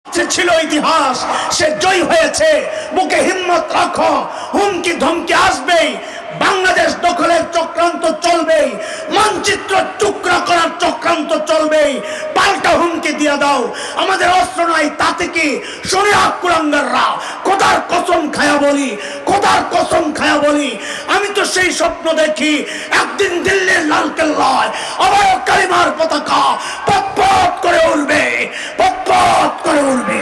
ছিল ইতিহাস, সে জয় হয়েছে। বুকে হিম্মত রাখো, হুমকি ধমকি আসবেই, বাংলাদেশ দখলের চক্রান্ত চলবেই, মানচিত্র টুকরা করার চক্রান্ত চলবেই। পাল্টা হুমকি দিয়ে দাও, আমাদের অস্ত্র নাই তাতে কি? শুনে কুলাঙ্গাররা, খোদার কসম খায়া বলি, খোদার কসম খায়া বলি, আমি তো সেই স্বপ্ন দেখি একদিন দিল্লির লালকেল্লায় আবার কালিমার পতাকা পথ করে উঠবে, পথ করে উঠবে।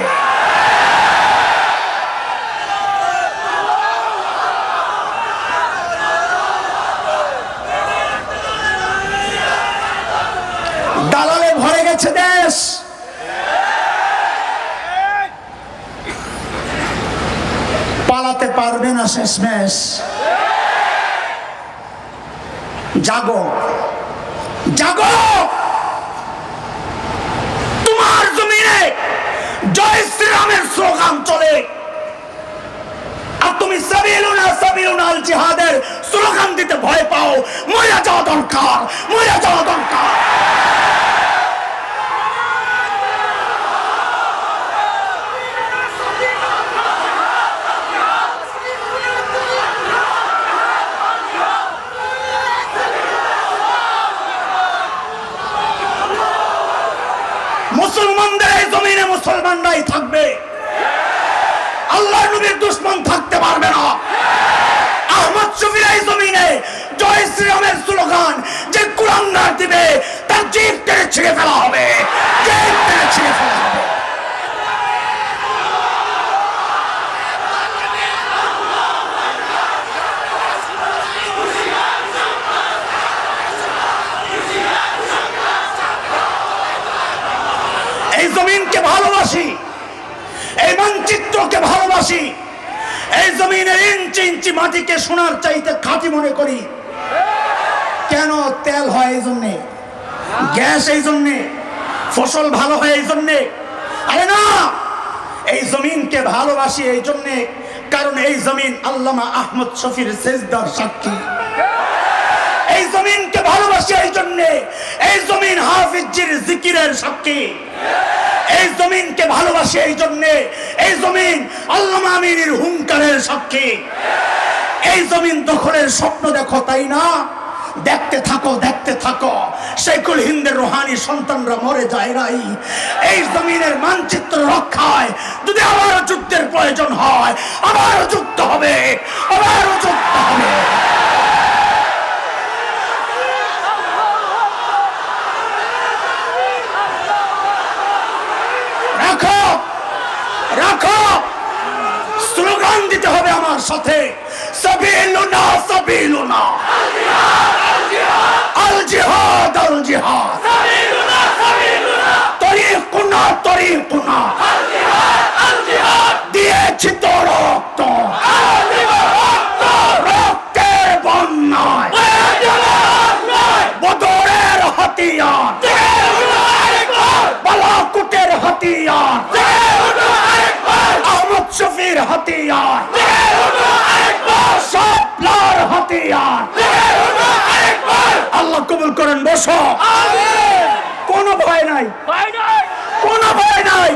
দালালে ভরে গেছে দেশ, পালাতে পারবে না শেষমেশ। জাগো, জাগো, তোমার জমিনে জয় শ্রীরামের স্লোগান চলে, আর তুমি সাবিলুনা সাবিলুনা আল জিহাদের স্লোগান দিতে ভয় পাও। মরে যাওয়া দরকার, মরে যাওয়া দরকার। মুসলমানদের এই জমিনে মুসলমানরাই থাকবে, আল্লাহর নবীর দুশমন থাকতে পারবে না। আহমদ শফির এই জমিনে জয় শ্রীরামের স্লোগান যে কুলাঙ্গার দিবে তার জিভ টেনে ছিঁড়ে ফেলা হবে, জিভ টেনে ছিঁড়ে ফেলা হবে। এই জমিনকে ভালোবাসি, এই মানচিত্রকে ভালোবাসি, এই জমিনের ইঞ্চি ইঞ্চি মাটিকে সোনার চাইতে খাঁটি মনে করি। কেন? তেল হয় এই জন্যে, গ্যাস এই জন্যে, ফসল ভালো হয় এই জন্যে। আরে না, এই জমিনকে ভালোবাসি এই জন্যে কারণ এই জমিন আল্লামা আহমদ শফির সেজদার সাক্ষী। এই জমিনকে ভালোবাসি এই জন্যে, এই জমিন হাফিজির জিকিরের সাক্ষী। এই জমিনকে ভালোবাসি এই জন্যে, এই জমিন আল্লামা আমিনের হুঙ্কারের সাক্ষী। এই জমিন দখলের স্বপ্ন দেখো, তাই না? দেখতে থাকো, দেখতে থাকো, শেখুল হিন্দের রুহানি সন্তানরা মরে যায় নাই। এই জমিনের মানচিত্র রক্ষায় যদি আবারও যুদ্ধের প্রয়োজন হয়, আবারও যুদ্ধ হবে, আবারও যুদ্ধ হবে। রাখো, রাখো, স্লোগান দিতে হবে আমার সাথে, সাবিলুনা সাবিলুনা আল জিহাদ আল জিহাদ, সাবিলুনা সাবিলুনা তরিকুনা তরিকুনা আল জিহাদ আল জিহাদ। দিয়েছি তো রক্ত, রক্তের বন্যায় বদরের হাতিয়ার, বালাকুটের হাতিয়ার, আহমদ শফির হাতিয়ার, সাপলার হাতিয়ার। আল্লাহ কবুল করেন। বসো, কোনো ভয় নাই, কোনো ভয় নাই।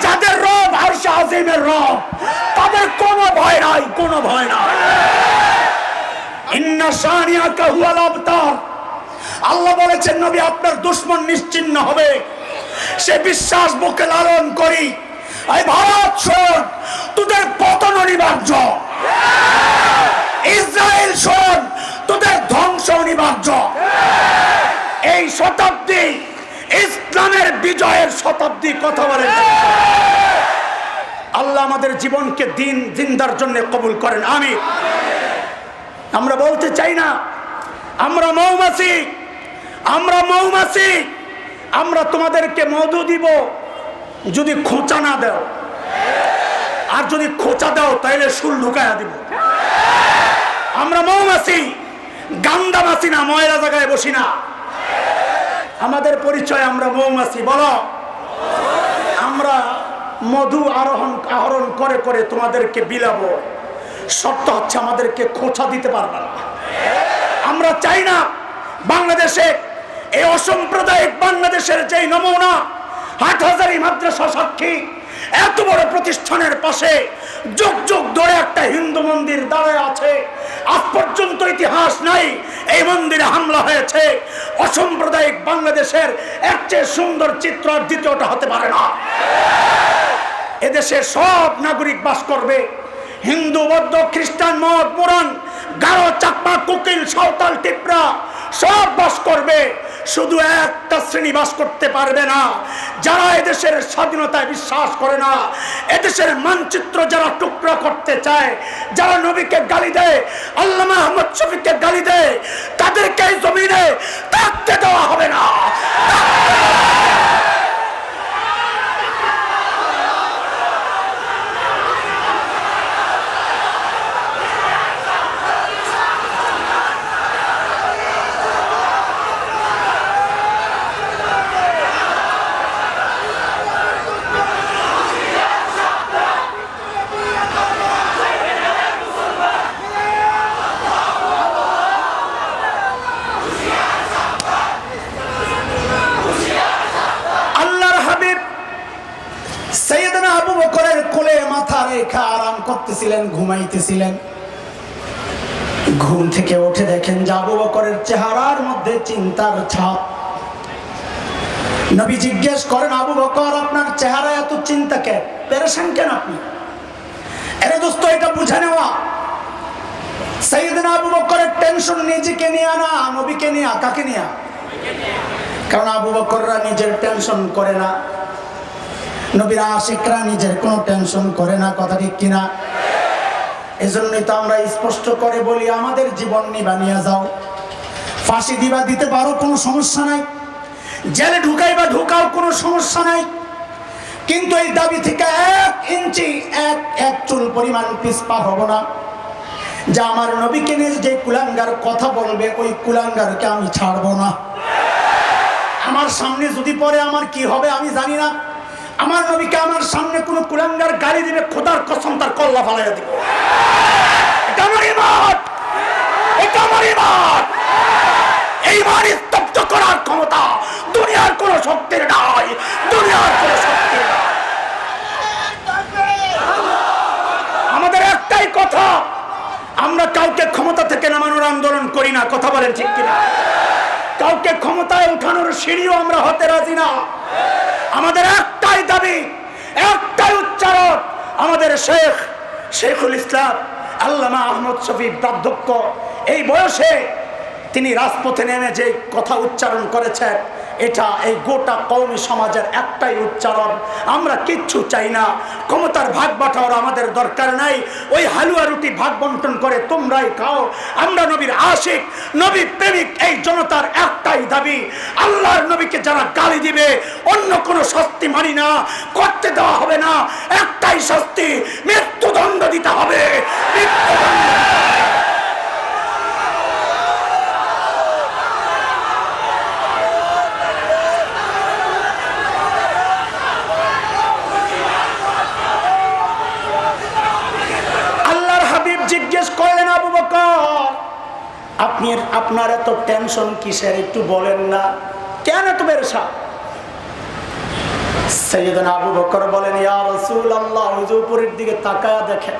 যাদের রব আরশে আজিমের রব, তাদের কোনো ভয় নাই, কোনো ভয় নাই। ইন্না শানিয়াকা হুয়াল আবতার। আল্লাহ বলেছেন নবী আপনার দুশমন নিশ্চিহ্ন হবে, সে বিশ্বাস বুকে লালন করি। এই ভারত শোন, তোদের পতন অনিবার্য। ইসরায়েল শোন, তোদের ধ্বংস অনিবার্য। এই শতাব্দী ইসলামের বিজয়ের শতাব্দী। কথা বলেন। আল্লাহ আমাদের জীবনকে দিন জিন্দার জন্য কবুল করেন, আমিন। আমরা বলতে চাই না আমরা মৌমাছি, আমরা মৌমাছি, আমরা তোমাদেরকে মধু দিব যদি খোঁচা না দাও, আর যদি খোঁচা দাও তাহলে শুল ঢুকায়া দিব। আমরা মৌমাছি, গান্দা মাছি না, ময়লা জায়গায় বসি না। আমাদের পরিচয় আমরা মৌমাছি। বলো, আমরা মধু আহরণ করে করে তোমাদেরকে বিলাবো। শর্ত হচ্ছে আমাদেরকে খোঁচা দিতে পারবে না। আমরা চাই না বাংলাদেশে এই অসাম্প্রদায়িক বাংলাদেশের যে নমুনা হাটহাজারী মাদ্রাসা সাক্ষী, এত বড় প্রতিষ্ঠানের পাশে যুগ যুগ ধরে একটা হিন্দু মন্দির দাঁড়ায় আছে। আজ পর্যন্ত ইতিহাস নাই এই মন্দিরে হামলা হয়েছে। অসাম্প্রদায়িক বাংলাদেশের এর চেয়ে সুন্দর চিত্র আর দ্বিতীয়টা হতে পারে না। এদেশে সব নাগরিক বাস করবে, হিন্দু, বৌদ্ধ, খ্রিস্টান, মঠ, মোরান, গারো, চাকমা, কুকিল, সাঁওতাল, টিপরা সব বাস করবে। শুধু একটা শ্রেণী বাস করতে পারবে না, যারা এদেশের স্বাধীনতায় বিশ্বাস করে না, এদেশের মানচিত্র যারা টুকরা করতে চায়, যারা নবীকে গালি দেয়, আল্লামা আহমদ শফীকে গালি দেয়, তাদেরকে এই জমিনে থাকতে দেওয়া হবে না। আরাম করতেছিলেন, ঘুমাইতেছিলেন। ঘুম থেকে উঠে দেখেন যে আবু বকরের চেহারার মধ্যে চিন্তার ছাপ। নবী জিজ্ঞেস করেন, আবু বকর, আপনার চেহারা এত চিন্তা কেন, পেরেশান কেন আপনি? আরে দোস্ত, এটা বুঝে নেওয়া। সাইয়েদনা আবু বকরের টেনশন নিজেকে নিয়ে না, নবীকে নিয়ে। কাকে নিয়ে? কারণ আবু বকররা নিজের টেনশন করে না, নবীর আশিকরা নিজের কোনো টেনশন করে না। কথা ঠিক কিনা? এজন্যই তো আমরা স্পষ্ট করে বলি, আমাদের জীবন নিবা নিয়ে যাও, ফাঁসি দিবা দিতে পারো, কোনো সমস্যা নাই, জেলে ঢুকাইবা ঢুকাও, কোনো সমস্যা নাই। কিন্তু এই দাবি থেকে 1 ইঞ্চি এক চুল পরিমাণ পিছপা হব না। যা আমার নবীকে নিয়ে যে কুলাঙ্গার কথা বলবে, ওই কুলাঙ্গারকে আমি ছাড়বো না। আমার সামনে যদি পড়ে আমার কি হবে আমি জানি না। আমার নবীকে আমার সামনে কোন কুলাঙ্গার গালি দিবে, খোদার কসম তার কল্লা ফালাইয়া দিব। এটা আমার ঈমান, এটা আমার ঈমান। এই ঈমান স্তব্ধ করার ক্ষমতা দুনিয়ার কোন শক্তির নাই, দুনিয়ার কোন শক্তির নাই। আমাদের একটাই কথা, আমরা কাউকে ক্ষমতা থেকে নামানোর আন্দোলন করি না। কথা বলেন ঠিক কিনা? কাউকে ক্ষমতায় উঠানোর সিঁড়িও আমরা হতে রাজি না। আমাদের একটাই দাবি, একটাই উচ্চারণ। আমাদের শেখুল ইসলাম আল্লামা আহমদ শফী বার্ধক্য, এই বয়সে তিনি রাজপথে নেমে যে কথা উচ্চারণ করেছেন, এটা এই গোটা কওমি সমাজের একটাই উচ্চারণ। আমরা কিচ্ছু চাই না, ক্ষমতার ভাগ বাঁটাওয়ার আমাদের দরকার নাই। ওই হালুয়া রুটি ভাগ বন্টন করে তোমরাই খাও। আমরা নবীর আশিক, নবী প্রেমিক, এই জনতার একটাই দাবি, আল্লাহর নবীকে যারা গালি দিবে অন্য কোনো শাস্তি মানি না, করতে দেওয়া হবে না। একটাই শাস্তি, মৃত্যুদণ্ড দিতে হবে, মৃত্যুদণ্ড। আপনার এত টেনশন কিসের, একটু বলেন না, কেন এত বেরেশা? সাইয়েদনা আবু বকর বলেন, ইয়া রাসূলুল্লাহ, ওই যে উপরের দিকে তাকায়া দেখেন,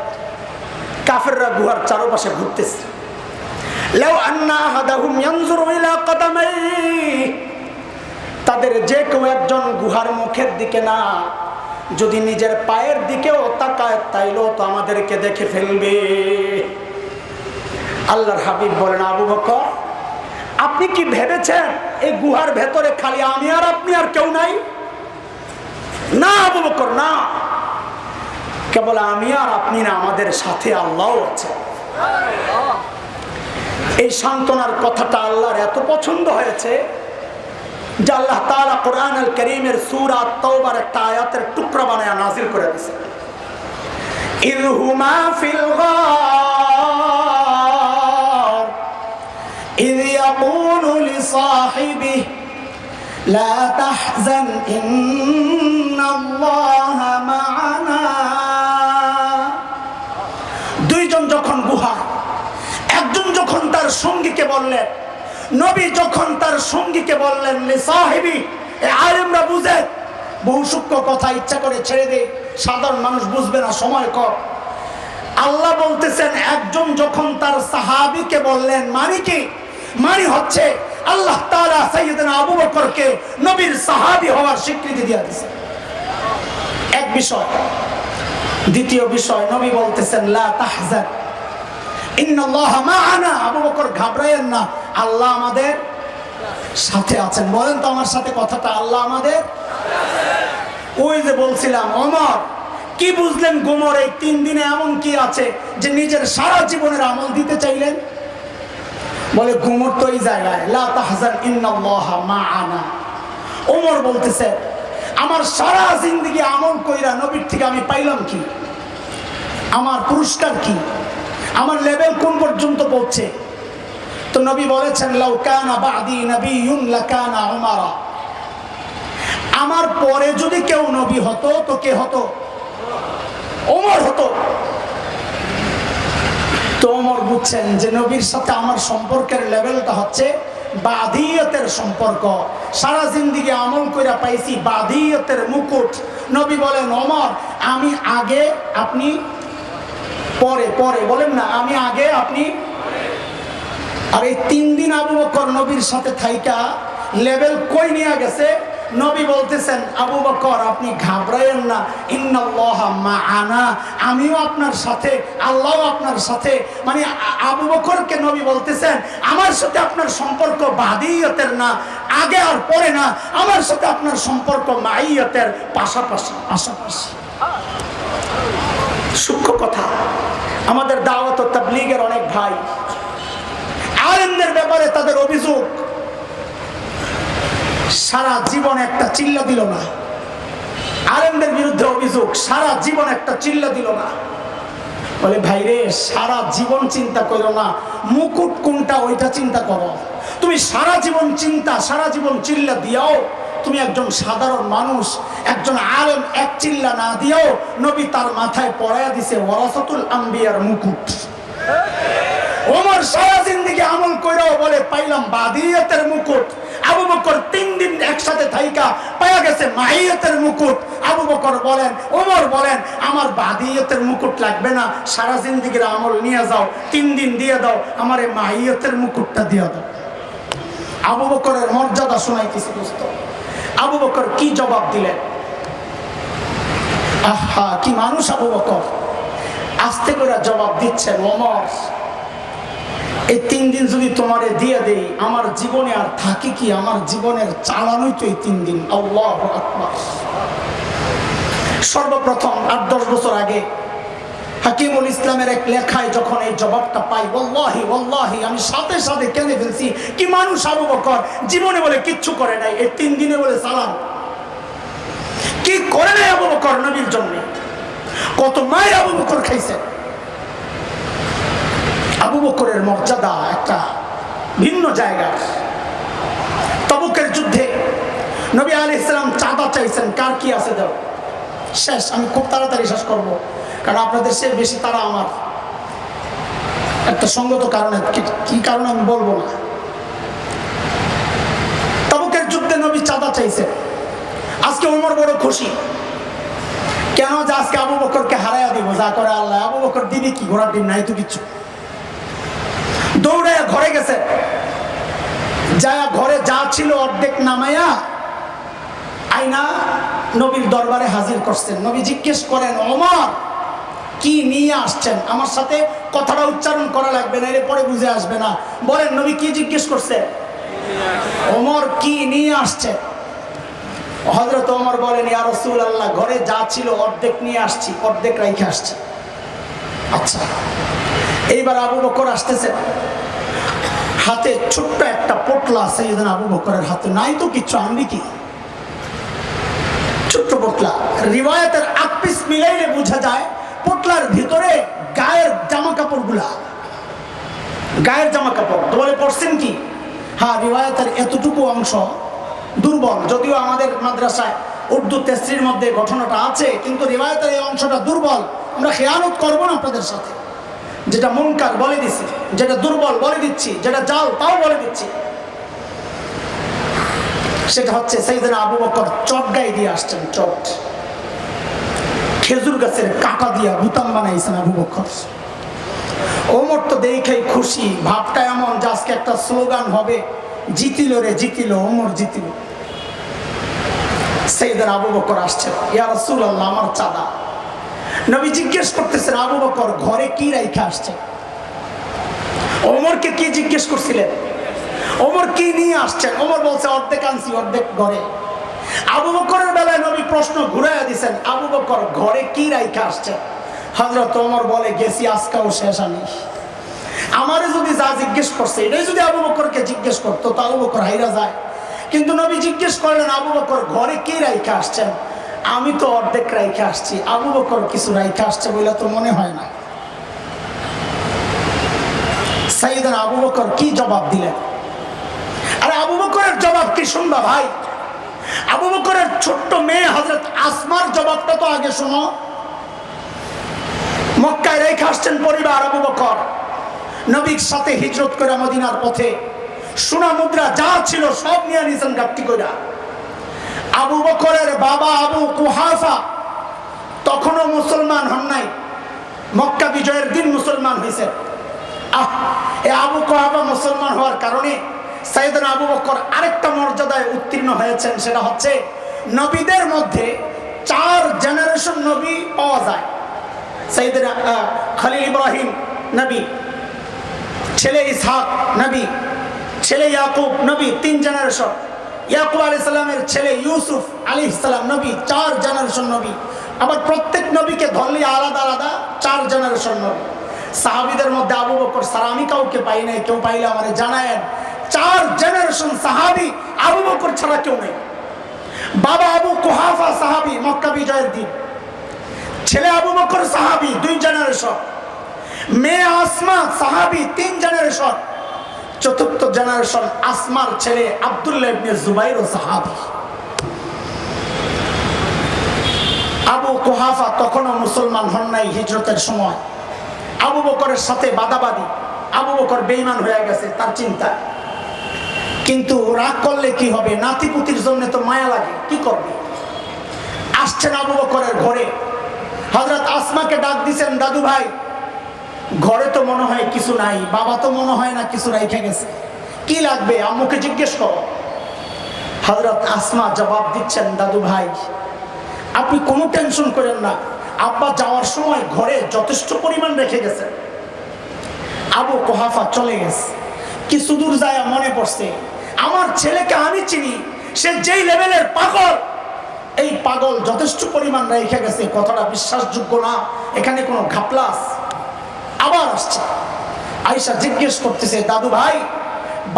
কাফেররা গুহার চারপাশে ঘুরতেছে। লাউ আন্না আহাদাহুম ইয়ানজুরু ইলা কদামাইহি, তাদের যে কেউ একজন গুহার মুখের দিকে না, যদি নিজের পায়ের দিকেও তাকায়, তাইলেও তো আমাদেরকে দেখে ফেলবে। আল্লাহর হাবিব বলেন, আবু বকর, আপনি কি ভেবেছেন এই গুহার ভেতরে খালি আমি আর আপনি আর কেউ নাই? না আবু বকর, না, কেবল আমি আর আপনি না, আমাদের সাথে আল্লাহও আছে। এই সান্ত্বনার কথাটা আল্লাহর এত পছন্দ হয়েছে যে আল্লাহ তাআলা কোরআন আল কারীমের সূরা তাওবার একটা আয়াতের টুকরা বানায়া নাযিল করে দিয়েছেন। ইযহুমা ফিল গার ইয ইয়াকুলু লিসাহিবিহি লা তাহজান ইন্নাল্লাহা মা'ানা। দুইজন যখন গুহা, একজন যখন তার সঙ্গীকে বললেন, নবী যখন তার সঙ্গীকে বললেন লিসাহিবি, এই আলেমরা বুঝে বহু সূক্ষ্ম কথা ইচ্ছা করে ছেড়ে দে, সাধারণ মানুষ বুঝবে না, সময় কম। আল্লাহ বলতেছেন একজন যখন তার সাহাবীকে বললেন, মানে কি? মানে হচ্ছে আল্লাহ তাআলা সাইয়েদনা আবু বকরকে নবীর সাহাবী হওয়ার স্বীকৃতি দিয়ে দিয়েছেন। এক বিষয়। দ্বিতীয় বিষয়, নবী বলতেছেন লা তাহজান ইন্নাল্লাহা মা'ানা, আবু বকর ঘাবড়ায়েন না, আল্লাহ আমাদের সাথে আছেন। বলেন তো আমার সাথে কথাটা, আল্লাহ আমাদের। ওই যে বলছিলাম ওমর, কি বুঝলেন গোমর এই 3 দিনে এমন কি আছে যে নিজের সারা জীবনের আমল দিতে চাইলেন? বলে গোমর তো এই জায়গায় লা তাহজান ইন্নাল্লাহা মা'ানা। ওমর বলতেছে আমার সারা জিন্দেগি আমল কইরা নবীর থেকে আমি পাইলাম কি? আমার পুরস্কার কি? আমার লেভেল কোন পর্যন্ত পৌঁছে? তো নবী বলেছেন লাউ কানা বাদি নবিয়্যুন লাকানা উমারা, আমার পরে যদি কেউ নবী হতো তো কে হতো? ওমর হতো। তো ওমর বুঝছেন যে নবীর সাথে আমার সম্পর্কের লেভেলটা হচ্ছে বাদিয়তের সম্পর্ক। সারা জিন্দেগি আমল কইরা পাইছি বাদিয়তের মুকুট। নবী বলেন ওমর আমি আগে আপনি পরে, পরে বলেন না, আমি আগে আপনি। আর এই 3 দিন আবু বকর নবীর সাথে থাইকা লেভেল কই নিয়ে গেছে? নবী বলতেছেন আবু বকর আপনি ঘাবড়ায়েন না, ইন্নাল্লাহা মা'ানা, আমিও আপনার সাথে, আল্লাহও আপনার সাথে। মানে আবু বকরকে নবী বলতেছেন আমার সাথে আপনার সম্পর্ক বাদিয়তের না, আগে আর পরে না, আমার সাথে আপনার সম্পর্ক মাইয়তের, পাশাপাশি পাশাপাশি। সূক্ষ্ম কথা। আমাদের দাওয়াত ও তাবলীগের অনেক ভাই আলেমদের ব্যাপারে তাদের অভিযোগ, সারা জীবন একটা চিল্লা দিল না। আলেমদের বিরুদ্ধে অভিযোগ, সারা জীবন একটা চিল্লা দিল না। বলে ভাইরে সারা জীবন চিন্তা করো না, মুকুট কোনটা ওইটা চিন্তা করো। তুমি সারা জীবন চিন্তা, সারা জীবন চিল্লা দিয়াও তুমি একজন সাধারণ মানুষ, একজন আলেম এক চিল্লা না দিয়াও নবী তার মাথায় পরাইয়া দিছে ওয়ারাসাতুল আম্বিয়ার মুকুট। ওমর সারা জিন্দেগি আমল কইরাও বলে পাইলাম বাদিয়তের মুকুট। আবু বকর 3 দিন একসাথে থাইকা পায়া গেছে মাইয়তের মুকুট। আবু বকর বলেন, ওমর বলেন আমার বাদিয়তের মুকুট লাগবে না, সারা জিন্দেগির আমল নিয়ে যাও, 3 দিন দিয়ে দাও, আমার এই মাইয়তের মুকুটটা দিয়ে দাও। আবু বকরের মর্যাদা শোনাইতেছি দোস্ত। আবু বকর কি জবাব দিলেন? আহা কি মানুষ আবু বকর, আস্তে করে জবাব দিচ্ছেন ওমর এই 3 দিন যদি তোমারে দিয়ে দেই আমার জীবনে আর থাকে কি? আমার জীবনের চালানোই তো এই 3 দিন। আল্লাহু আকবার। সর্বপ্রথম 8-10 বছর আগে হাকিমুল ইসলামের এক লেখায় যখন এই জবাবটা পাই, ওয়াল্লাহি ওয়াল্লাহি আমি সাথে সাথে কেঁদে ফেলছি। কি মানুষ আবু বকর, জীবনে বলে কিচ্ছু করে নাই, এই 3 দিনে বলে চালান। কি করে নাই আবু বকর নবীর জন্য? কত মায়ের আবু বকর খাইছে। আবু বকরের মর্যাদা একটা ভিন্ন জায়গায়। তবুকের যুদ্ধে নবী আলাইহিস সালাম চাঁদা চাইছেন, কার কি আছে দাও। শেষ, আমি খুব তাড়াতাড়ি শেষ করব, কারণ আপনাদের সে বেশি তারা আমার একটা সঙ্গত কারণে, কি কারণে আমি বলবো না। তবুকের যুদ্ধে নবী চাঁদা চাইছেন। আজকে ওমর বড় খুশি, কেন? যে আজকে আবু বকরকে হারাইয়া দিব, যা করে আল্লাহ। আবু বকর দিবি কি? ঘোড়ার ডিম নাই তো কিচ্ছু। দৌড়ে ঘরে গেছে, যা ঘরে যা ছিল অর্ধেক নামাইয়া আইনা নবীর দরবারে হাজির করছেন। নবী জিজ্ঞেস করেন ওমর কি নিয়ে আসছেন? আমার সাথে কথাটা উচ্চারণ করা লাগবে না, এর পরে বুঝে আসবে না। বলেন নবী কি জিজ্ঞেস করছে? ওমর কি নিয়ে আসছে? হযরত ওমর বলেন ইয়া রাসূলুল্লাহ ঘরে যা ছিল অর্ধেক নিয়ে আসছি, অর্ধেক রাইখে আসছি। আচ্ছা, এইবার আবু বকর আসতেছে, হাতে ছোট্ট একটা পোটলা। সাইয়েদনা আবু বকরের হাতে নাই তো কিচ্ছু, আনবি কি? ছোট্ট পোটলা। রিওয়ায়াতের আকপিস মিলাইলে বোঝা যায় পোটলার ভিতরে গায়ের জামা কাপড় গুলা, গায়ের জামা কাপড়। তো বলে পড়ছেন কি? হ্যাঁ, রিওয়ায়াতের এতটুকু অংশ দুর্বল, যদিও আমাদের মাদ্রাসায় উর্দু তাফসীরের মধ্যে ঘটনাটা আছে, কিন্তু রিওয়ায়াতের এই অংশটা দুর্বল। আমরা খেয়ানত করবো না আপনাদের সাথে। যেটা মুনকার বলে দিচ্ছি, যেটা দুর্বল বলে দিচ্ছি, যেটা জাল তাও বলে দিচ্ছি। সেটা হচ্ছে সাইয়েদনা আবু বকর চট গায়ে দিয়ে আসছেন, চট খেজুর গাছের কাঁটা দিয়া বুতাম বানাইছেন আবু বকর। ওমর তো দেখেই খুশি, ভাবটা এমন যে আজকে একটা স্লোগান হবে, জিতিল রে জিতিল, ওমর জিতিল। সাইয়েদনা আবু বকর আসছেন, ইয়া রাসূলুল্লাহ আমার চাঁদা। নবী জিজ্ঞেস করতেছেন আবু বকর ঘরে কি রাইখা আসছে? ওমরকে কি জিজ্ঞেস করছিলেন? ওমর কি নিয়ে আসছেন? ওমর বলছে অর্ধেক আনছি, অর্ধেক ঘরে। আবু বকরের বেলায় নবী প্রশ্ন ঘুরাইয়া দিয়েছেন, আবু বকর ঘরে কি রাইখা আসছেন? হযরত ওমর বলে গেছি আজকাও শেষ আনি। আমারে যদি যা জিজ্ঞেস করছে এটাই যদি আবু বকরকে জিজ্ঞেস করতো তো আবু বকর হাইরা যায়। কিন্তু নবী জিজ্ঞেস করলেন আবু বকর ঘরে কি রাইখা আসছেন? আমি তো অর্ধেক রাইখা আসছি, আবু বকর কিছু রাইখা আসছে বলে তো মনে হয় না। সাইয়েদনা আবু বকর কি জবাব দিলেন? আরে আবু বকরের জবাব কি শুনবা ভাই? আবু বকরের ছোট্ট মেয়ে হযরত আসমার জবাবটা তো আগে শোনো। মক্কায় রেখে আসছেন পরিবার আবু বকর, নবীর সাথে হিজরত করে মদিনার পথে সোনা মুদ্রা যা ছিল সব নিয়ে নিয়েছেন গাট্টি কইরা। আবু বকরের বাবা আবু কুহাফা তখনও মুসলমান হন নাই, মক্কা বিজয়ের দিন মুসলমান হয়েছে। এই আবু কুহাফা মুসলমান হওয়ার কারণে সাইয়েদনা আবু বকর আরেকটা মর্যাদায় উত্তীর্ণ হয়েছেন, সেটা হচ্ছে নবীদের মধ্যে 4 জেনারেশন নবী পাওয়া যায়। সাইয়েদনা খলিল ইব্রাহিম নবী, ছেলে ইসহাক নবী, ছেলে ইয়াকুব নবী, 3 জেনারেশন। ইয়াকুব আলাইহিস সালামের ছেলে ইউসুফ আলাইহিস সালাম নবী, 4 জেনারেশন নবী। আবার প্রত্যেক নবীকে ধরলে আলাদা আলাদা 4 জেনারেশন নবী। সাহাবীদের মধ্যে আবু বকর ছাড়া আমি কাউকে পাই নাই, কেউ পাইলে আমারে জানায়েন। 4 জেনারেশন সাহাবী, আবু বকর ছাড়া কেউ নেই। বাবা আবু কুহাফা সাহাবী মক্কা বিজয়ের দিন, ছেলে আবু বকর সাহাবী 2 জেনারেশন, মেয়ে আসমা সাহাবী 3 জেনারেশন, চতুর্থ জেনারেশন আসমার ছেলে আব্দুল্লাহ ইবনে জুবাইর ও সাহাবী। আবু কুহাফা তখনও মুসলমান হন নাই হিজরতের সময়। আবু বকরের সাথে বাদাবাদি, আবু বকর বেঈমান হয়ে গেছে তার চিন্তা। কিন্তু রাগ করলে কি হবে, নাতিপুতির জন্য তো মায়া লাগে, কি করবে? আসছেন আবু বকরের ঘরে, হযরত আসমাকে ডাক দিছেন, দাদু ভাই ঘরে তো মনে হয় কিছু নাই, বাবা তো মনে হয় না কিছু রাইখা গেছে, কি লাগবে আম্মুকে জিজ্ঞেস করো। হযরত আসমা জবাব দিচ্ছেন, দাদু ভাই আপনি কোনো টেনশন করেন না, আব্বা যাওয়ার সময় ঘরে যথেষ্ট পরিমাণ রেখে গেছেন। আবু কুহাফা চলে গেছে, কিছু দূর যায় মনে পড়ছে আমার ছেলেকে আমি চিনি, সে যেই লেভেলের পাগল, এই পাগল যথেষ্ট পরিমাণ রেখে গেছে, কথাটা বিশ্বাসযোগ্য না, এখানে কোনো ঘাপলাস। আবার আসছে, আয়েশা জিজ্ঞেস করতেছে, দাদু ভাই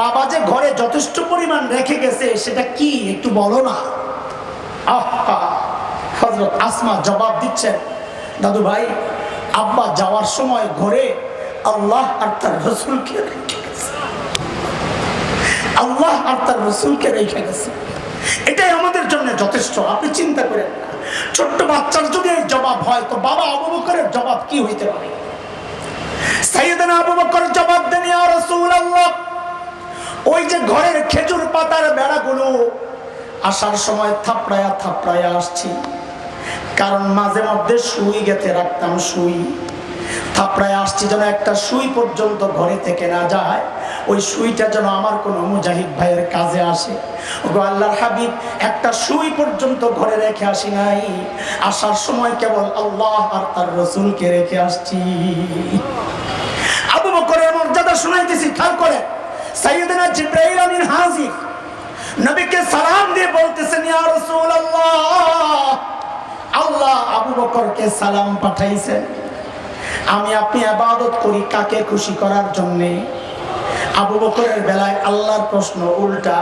বাবা যে ঘরে যথেষ্ট পরিমাণ রেখে গেছে সেটা কি একটু বলো না। হযরত আসমা জবাব দিচ্ছেন, দাদু ভাই আব্বা যাওয়ার সময় ঘরে আল্লাহ আর তার রাসূলকে রেখে গেছে, আল্লাহ আর তার রাসূলকে রেখে গেছে, এটাই আমাদের জন্য যথেষ্ট, আপনি চিন্তা করেন না। ছোট্ট বাচ্চার যদি এই জবাব হয় তো বাবা আবু বকরের জবাব কি হইতে পারে? সাইয়েদনা আবু বকর জবাব দেন, ইয়া রাসূলুল্লাহ ওই যে ঘরের খেজুর পাতার বেড়াগুলো আসার সময় থাপড়ায়া থাপড়ায়া আসছি, কারণ মাঝে মধ্যে সুই গেঁথে রাখতাম, সুই থাপড়ায় আসছি যেন একটা সুই পর্যন্ত ঘরে থেকে না যায়, ওই সুইটা যেন আমার কোনো মুজাহিদ ভাইয়ের কাজে আসে। ওগো আল্লাহর হাবিব একটা সুই পর্যন্ত ঘরে রেখে আসি নাই, আসার সময় কেবল আল্লাহ আর তার রাসূলকে রেখে আসছি। আবু বকরের মর্যাদা শুনাইতেছি, খেয়াল করে। সাইয়েদনা জিবরাইল আমিন হাজির, নবীকে সালাম দিয়ে বলতেছেন, ইয়া রাসূলুল্লাহ আল্লাহ আবু বকরকে সালাম পাঠাইছেন, আমি আপনি ইবাদত করি কাকে খুশি করার জন্য? আবু বকরের বেলায় আল্লাহর প্রশ্ন উল্টা।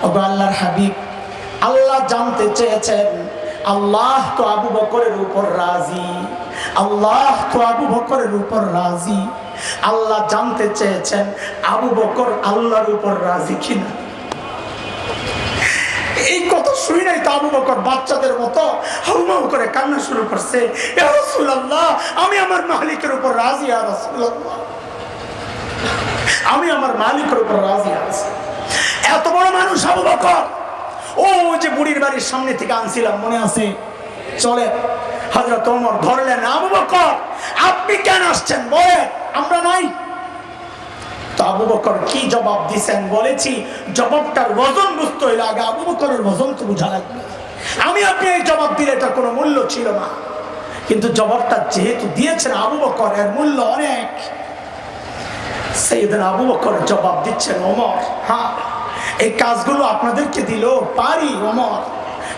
ওগো আল্লাহর হাবিব আল্লাহ জানতে চেয়েছেন, আল্লাহ তো আবু বকরের উপর রাজি, আল্লাহ তো আবু বকরের উপর রাজি, আল্লাহ জানতে চেয়েছেন আবু বকর আল্লাহর উপর রাজি কিনা। এই কথা শুই নাই তো আবু বকর বাচ্চাদের মতো হাউমাউ করে কান্না শুরু করছে, ইয়া রাসূলুল্লাহ আমি আমার মালিকের উপর রাজি, ইয়া রাসূলুল্লাহ আমি আমার মালিকের উপর রাজি আছি। এত বড় মানুষ আবু বকর, ও যে বুড়ির বাড়ির সামনে থেকে আনছিলাম মনে আছে? চলে হযরত ওমর ধরলেন, আবু বকর আপনি কেন আসছেন? বলে আমরা নাই। তো আবু বকর কি জবাব দিছেন? বলেছি জবাবটার ওজন বুঝতে হইলে আগে আবু বকরের ওজন তো বোঝা লাগবে। আমি আপনি এই জবাব দিলে এটা কোনো মূল্য ছিল না, কিন্তু জবাবটা যেহেতু দিয়েছেন আবু বকর, এর মূল্য অনেক। সাইয়েদনা আবু বকর জবাব দিচ্ছেন, ওমর হ্যাঁ এই কাজগুলো আপনাদেরকে দিল পারি ওমর,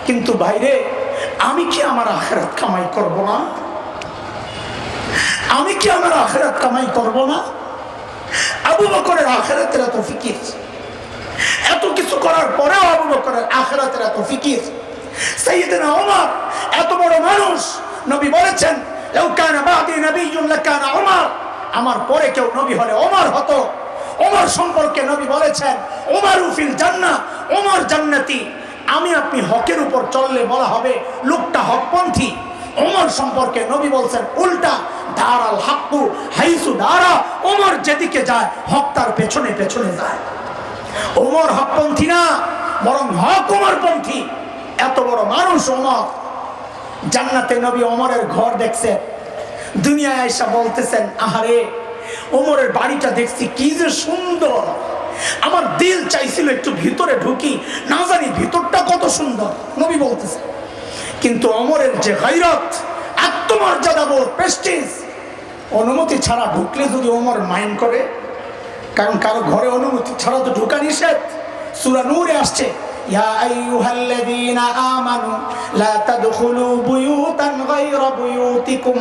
কিন্তু ভাইরে আমি কি আমার আখিরাত কামাই করব না? আমি কি আমার আখিরাত কামাই করব না? আবু বকরের আখিরাতের এত ফিকির, এত কিছু করার পরেও আবু বকরের আখিরাতের এত ফিকির। সাইয়েদনা ওমর এত বড় মানুষ, নবী বলেছেন লাউ কানা বাদি নবিয়্যুন লাকানা ওমর, আমার পরে কেউ নবী হলে ওমর হতো। ওমর সম্পর্কে নবী বলেছেন ওমরু ফিল জান্নাহ, ওমর জান্নাতি। আমি আপনি হকের উপর চললে বলা হবে লোকটা হকপন্থী। ওমর সম্পর্কে নবী বলছেন উল্টা, দারাল হাক্কু হাইসু দারা, ওমর যেদিকে যায় হক তার পেছনে পেছনে যায়। ওমর হকপন্থী না, বরং হক ওমরপন্থী। এত বড় মানুষ ওমর। জান্নাতে নবী ওমরের ঘর দেখছেন, দুনিয়ায় আয়েশা বলতেছেন আহারে ওমরের বাড়িটা দেখছি কি যে সুন্দর, আমার দিল চাইছিল একটু ভিতরে ঢুকি, না জানি ভিতরটা কত সুন্দর। নবী বলতেছেন কিন্তু ওমরের যে গায়রত, আত্মমর্যাদা বোধ, প্রেস্টিজ, অনুমতি ছাড়া ঢুকলে যদি ওমর মাইন্ড করে, কারণ কারো ঘরে অনুমতি ছাড়া তো ঢোকা নিষেধ। সূরা নূরে আসছে ইয়া আইয়ুহাল্লাযীনা আমানু লা তাদখুলু বুয়ুতান গায়রা বুয়ুতিকুম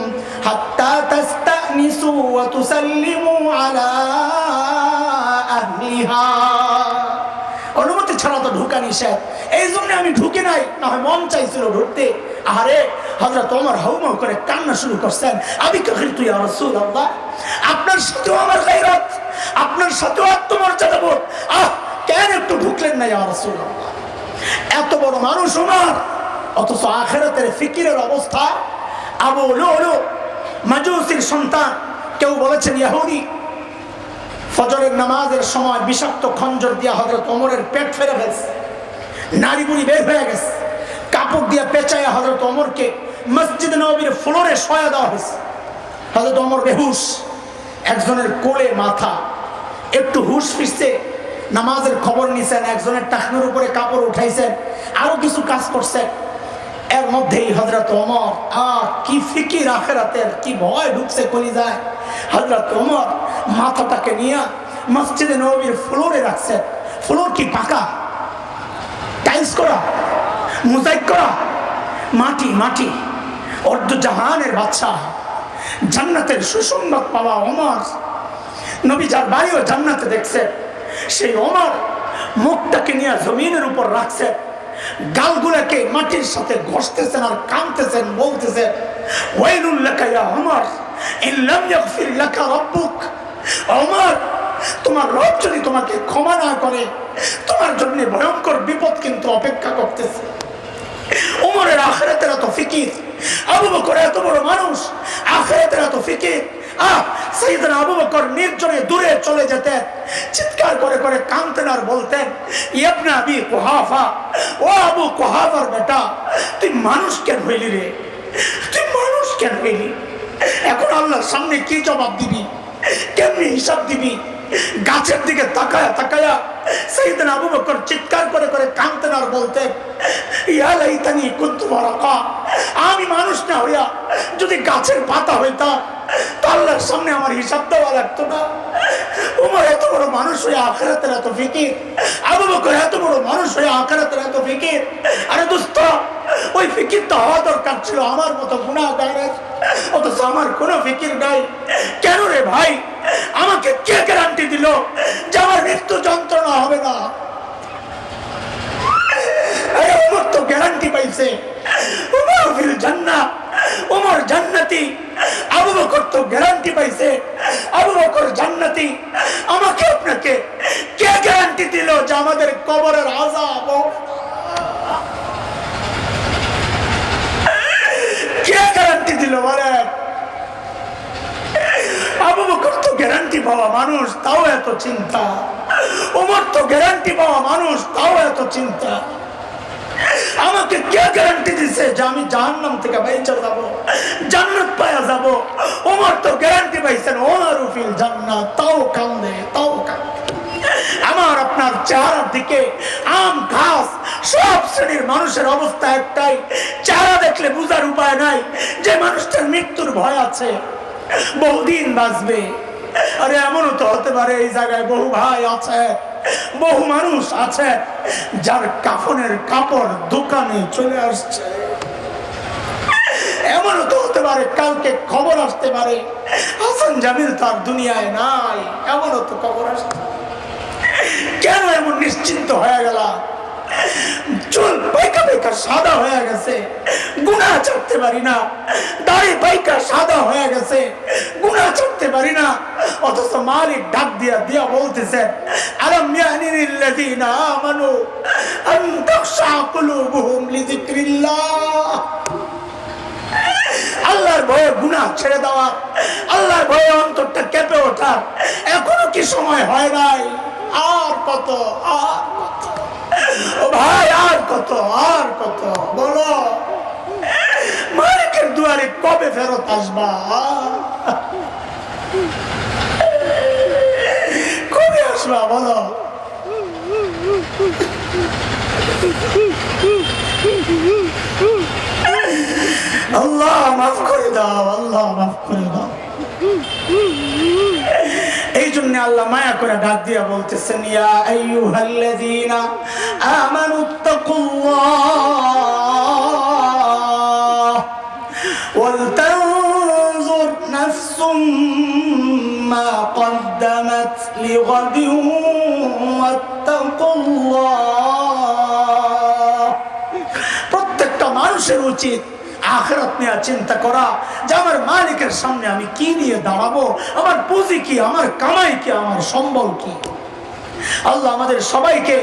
হাত্তা তাস্তানিসু ওয়া তুসাল্লিমু আলা আহলিহা। অনুমতি ছাড়া তো ঢোকা নিষেধ, এই জন্য আমি ঢুকি নাই, না হয় মন চাইছিল ঢুকতে। আরে হযরত ওমর হাউমাউ করে কান্না শুরু করছেন, আবি কাখিরতু ইয়া রাসূলুল্লাহ, আপনার সাথেও আমার গায়রত, আপনার সাথেও আত্মমর্যাদা বোধ, কেন একটু ঢুকলেন না ইয়া রাসূলুল্লাহ? এত বড় মানুষ ওমর, অথচ আখিরাতের ফিকিরের অবস্থা। আবু লুলু মাজুসির সন্তান, কেউ বলেছেন ইহুদি, ফজরের নামাজের সময় বিষাক্ত খঞ্জর দিয়া হযরত ওমরের পেট ফেরে ফেলছে, নারী বুড়ি বের হয়ে গেছে, কাপড় দিয়া পেঁচাইয়া হযরত ওমরকে মসজিদ নববীর ফ্লোরে শোয়া দেওয়া হয়েছে। হযরত ওমর বেহুশ, একজনের কোলে মাথা, একটু হুশ ফিরছে, নামাজের খবর নিছেন, একজনের টাকনুর উপরে কাপড় উঠাইছেন, আরো কিছু কাজ করছেন। এর মধ্যেই হযরত ওমর কি ফিকির আখিরাতের, কি ভয় ঢুকছে কলিজায়। হযরত ওমর মাথাটাকে নিয়ে মসজিদে নববীর ফ্লোরে রাখছেন। ফ্লোর কি পাকা, টাইলস করা, মোজাইক করা, মাটি মাটি। অর্ধ জাহানের বাদশা, জান্নাতের সুসংবাদ পাওয়া ওমর, নবী যার বাড়িও জান্নাতে দেখছে, সেই ওমর মুখটাকে নিয়ে জমিনের উপর রাখছেন, গালগুলোকে মাটির সাথে ঘষতেছেন আর কাঁদতেছেন, বলতেছেন ওয়াইলুল লাকা ইয়া ওমর ইন লাম ইয়াগফির লাকা রাব্বুক। ওমর, তোমার রব যদি তোমাকে ক্ষমা না করে, তোমার জন্য ভয়ঙ্কর বিপদ কিন্তু অপেক্ষা করতেছে। ওমরের আখিরাতের এত ফিকির, আবু বকর এত বড় মানুষ, আখিরাতের এত ফিকির। সাইয়েদনা আবু বকর নির্জনে দূরে চলে যেতেন, চিৎকার করে করে কাঁদতেন আর বলতেন ইবনে আবি কুহাফা, ও আবু কুহাফার বেটা, তুই মানুষ কেন হইলি রে? তুই মানুষ কেন হইলি? এখন আল্লাহর সামনে কি জবাব দিবি, কেমনি হিসাব দিবি? গাছের দিকে তাকায়া তাকায়া সাইয়েদনা আবু বকর চিৎকার করে করে কাঁদতেন আর বলতেন ইয়া লাইতানি কুনতু বারাকা, আমি মানুষ না হইয়া যদি গাছের পাতা হইতাম তো আল্লাহর সামনে আমার হিসাব দেওয়া লাগতো না। ওমর এত বড় মানুষ হয়ে আখিরাতের এত ফিকির, আবু বকর এত বড় মানুষ হয়ে আখিরাতের এত ফিকির। আরে দোস্ত, ওই ফিকিরটা হওয়া দরকার ছিল আমার মতো গুনাহগারের, অথচ আমার কোনো ফিকির নাই। কেন রে ভাই? আমাকে কে গ্যারান্টি দিল যে আমার মৃত্যু যন্ত্রণা হবে না? ওমর তো গ্যারান্টি পাইছে, ওমর ফিল জান্নাহ, ওমর জান্নাতি। আবু বকর তো গ্যারান্টি পাইছে, আবু বকর জান্নাতি। আমাকে আপনাকে কে গ্যারান্টি দিল যে আমাদের কবরের আযাব? কে গ্যারান্টি দিল বলে? আবু বকর তো গ্যারান্টি পাওয়া মানুষ, তাও এত চিন্তা। ওমর তো গ্যারান্টি পাওয়া মানুষ, তাও এত চিন্তা। আমাকে কে গ্যারান্টি দিছে যে আমি জাহান্নাম থেকে বাইচা যাব, জান্নাত পায়া যাব? ওমর তো গ্যারান্টি পাইছেন, ওমর ফিল জান্নাত। তাও কান্দে, তাও কান্দে। আমার আপনার চেহারার দিকে আম ঘাস সব শ্রেণীর মানুষের অবস্থা একটাই, চেহারা দেখলে বুঝার উপায় নাই যে মানুষটার মৃত্যুর ভয় আছে, বহুদিন বাঁচবে। আরে এমনও তো হতে পারে এই জায়গায় বহু ভাই আছে, বহু মানুষ আছে যার কাফনের কাপড় দোকানে চলে আসছে। এমনও তো হতে পারে কালকে খবর আসতে পারে হাসান জামিল তার দুনিয়ায় নাই, এমনও তো খবর আসতে। কেন এমন নিশ্চিন্ত হয়ে গেল? চুল পাইকা পাইকা সাদা হয়ে গেছে, গুনাহ ছাড়তে পারি না। দাড়ি পাইকা সাদা হয়ে গেছে, গুনাহ ছাড়তে পারি না। অথচ মালিক ডাক দিয়া বলতেছে, আলাম ইয়ানি লিল্লাযিনা আমানু আন তাখশা কুলুবুহুম লিযিকরিল্লাহ। আল্লাহর ভয়ে গুনাহ ছেড়ে দেওয়া, আল্লাহর ভয়ে অন্তরটা কেঁপে ওঠা এখনো কি সময় হয় নাই? আর কত, আর কত ও ভাই, আর কত, আর কত? বলো, মালিকের দুয়ারে কবে ফেরত আসবা? কবে আসবা বলো? আল্লাহ মাফ করে দাও, আল্লাহ মাফ করে দাও। এই জন্য আল্লাহ মায়া করে ডাক দিয়া বলতেছেন, ইয়া আইয়ুহাল্লাযীনা আমানুত্তাকুল্লাহ ওয়াল তানজুর নাফসুম মা কদ্দামাত লিগাদিন ওয়াত্তাকুল্লাহ। প্রত্যেকটা মানুষের উচিত আখিরাত নিয়ে চিন্তা করা যে আমার মালিকের সামনে আমি কি নিয়ে দাঁড়াবো, আমার পুঁজি কি, আমার কামাই কি, আমার সম্বল কি। আল্লাহ আমাদের সবাইকে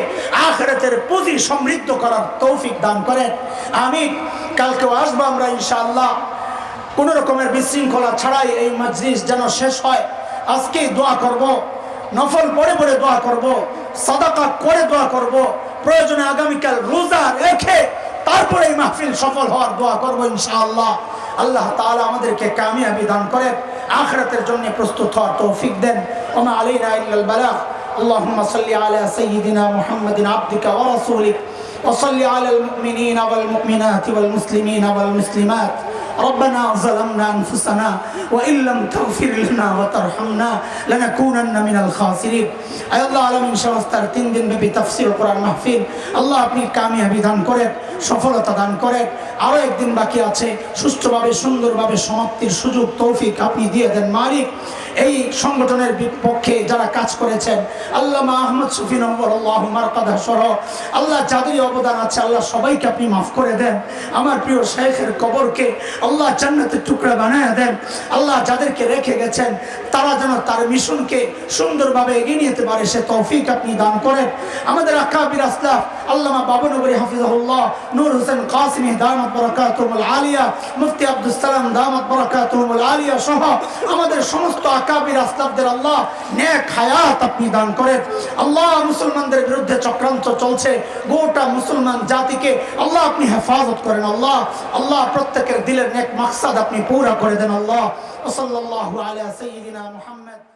আখিরাতের পুঁজি সমৃদ্ধ করার তৌফিক দান করেন। আমি কালকেও আসবো আমরা ইনশাআল্লাহ। কোন রকমের বিশৃঙ্খলা ছাড়াই এই মজলিস যেন শেষ হয়। আজকে দোয়া করব, নফল পড়ে পড়ে দোয়া করব, সাদাকা করে দোয়া করব, প্রয়োজনে আগামীকাল রোজা রেখে তারপরে এই মাহফিল সফল হওয়ার দোয়া করবো ইনশাআল্লাহ। আল্লাহ তাআলা আমাদেরকে কামিয়াবি দান করেন, আখিরাতের জন্য প্রস্তুত হওয়ার তৌফিক দেন। ওয়া মা আলাইনা ইল্লাল বালাগ। আল্লাহুম্মা সাল্লি আলা সাইয়্যিদিনা মুহাম্মাদিন আবদিকা ওয়া রাসূলিক ওয়া সাল্লি আলাল মুমিনিনা ওয়াল মুমিনাতি ওয়াল মুসলিমিনা ওয়াল মুসলিমাত। ربنا ظلمنا أنفسنا وإن لم تغفر لنا وترحمنا لنكونن من الخاسرين। أي الله العالمين সমস্তার 3 দিন ব্যাপী তাফসীর কোরআন মাহফিল আল্লাহ আপনি কামিয়াবি দান করেন, সফলতা দান করেন। আরো একদিন বাকি আছে, সুষ্ঠুভাবে সুন্দরভাবে সমাপ্তির সুযোগ তৌফিক আপনি দিয়ে দেন মালিক। এই সংগঠনের পক্ষে যারা কাজ করেছেন আল্লামা আহমদ সুফি নওয়ারাল্লাহু মারকাদা সহ আল্লাহ যাদের অবদান আছে আল্লাহ সবাইকে আপনি মাফ করে দেন। আমার প্রিয় শাইখের কবরকে আল্লাহ জান্নাতের টুকরা বানায় দেন। আল্লাহ যাদেরকে রেখে গেছেন তারা যেন তার মিশনকে সুন্দরভাবে এগিয়ে নিতে পারে সে তৌফিক আপনি দান করেন। আমাদের আকাবির আসলাফ আল্লামা বাবনগরী হাফিজাহুল্লাহ, নূর হোসেন কাসিমি দামাত বারাকাতুহুল আলিয়া, মুফতি আব্দুস সালাম দামাত বারাকাতুহুল আলিয়া সহ আমাদের সমস্ত আকাবির আসলাফদের আল্লাহ নেক হায়াত আপনি দান করেন। আল্লাহ মুসলমানদের বিরুদ্ধে চক্রান্ত চলছে, গোটা মুসলমান জাতিকে আল্লাহ আপনি হেফাজত করেন। আল্লাহ আল্লাহ প্রত্যেকের দিলের নেক মাকসাদ আপনি পুরা করে দেন। আল্লাহ ওয়া সাল্লাল্লাহু আলা সাইয়্যিদিনা মুহাম্মদ।